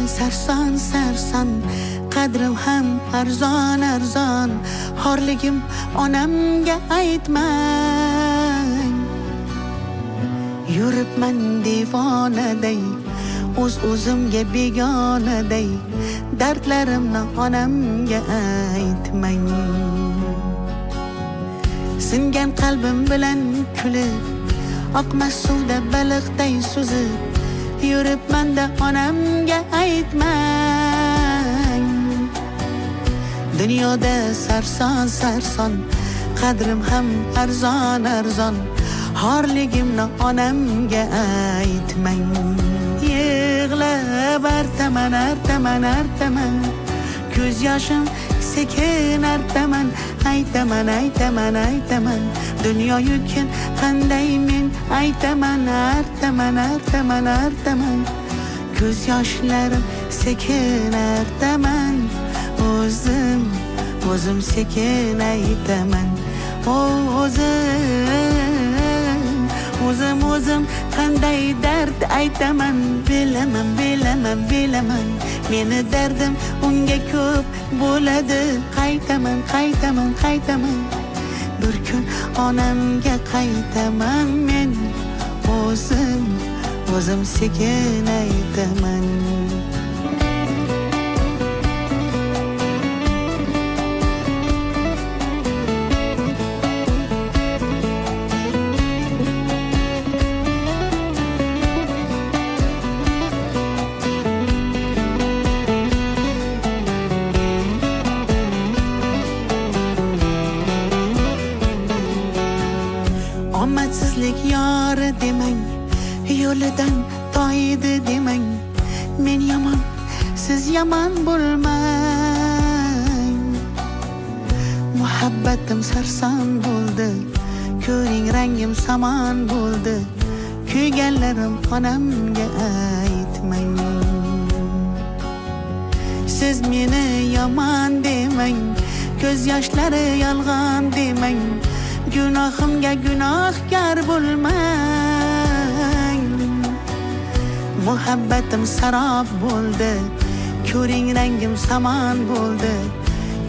sarson sarson, qadrim ham arzon arzon. Xorligim onamga aytmang. Yuribman devonaday, o'zimga begonaday. Dardlarimni onamga aytmang. Singan qalbim bilan kulib, oqmas suvda baliqday suzib, yuribman-da onamga aytmang. Dunyoda sarson sarson, qadrim ham arzon arzon. Xorligimni onamga aytmang. Yig'lab artaman artaman artaman, ko'z yoshim sekin artaman. Aytaman aytaman aytaman, dunyo yukin qanday men aytaman. Artaman artaman artaman, ko'z yoshlarim sekin artaman. O'zim sekin aytaman. O'zim qanday dard aytaman. Bilaman meni dardim unga ko'p bo'ladi. Qaytaman bir kun onamga qaytaman men. O'zim sekin aytaman. Omadsizlik yori demang, yo'lidan toydi demang. Men yomon, siz yomon bo'lmang. Muhabbatim sarson bo'ldi, ko'ring rangim samon bo'ldi. Kuyganlarim onamga aytmang. Siz meni yomon demang, ko'z yoshlari yolg'on demang. Gunohimga gunohkor bo'lmang. Muhabbatim sarob bo'ldi, ko'ring rangim samon bo'ldi.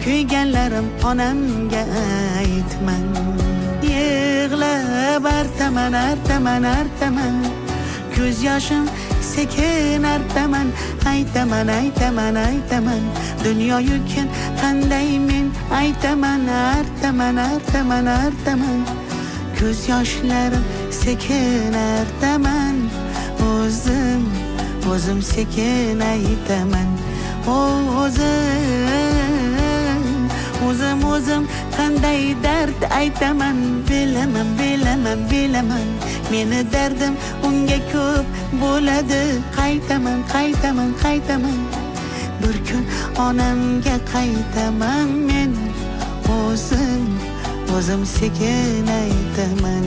Kuyganlarim onamga aytmang. Yig'lab artaman artaman artaman, ko'z yoshim sekin artaman. Aytaman aytaman aytaman, dunyo yukin qanday men aytaman. Artaman artaman artaman, ko'z yoshlarim sekin artaman. O'zim sekin aytaman. O'zim qanday dard aytaman. Bilaman meni dardim unga ko'p bo'ladi. Qaytaman bir kun onamga qaytaman men. O'zim sekin aytaman.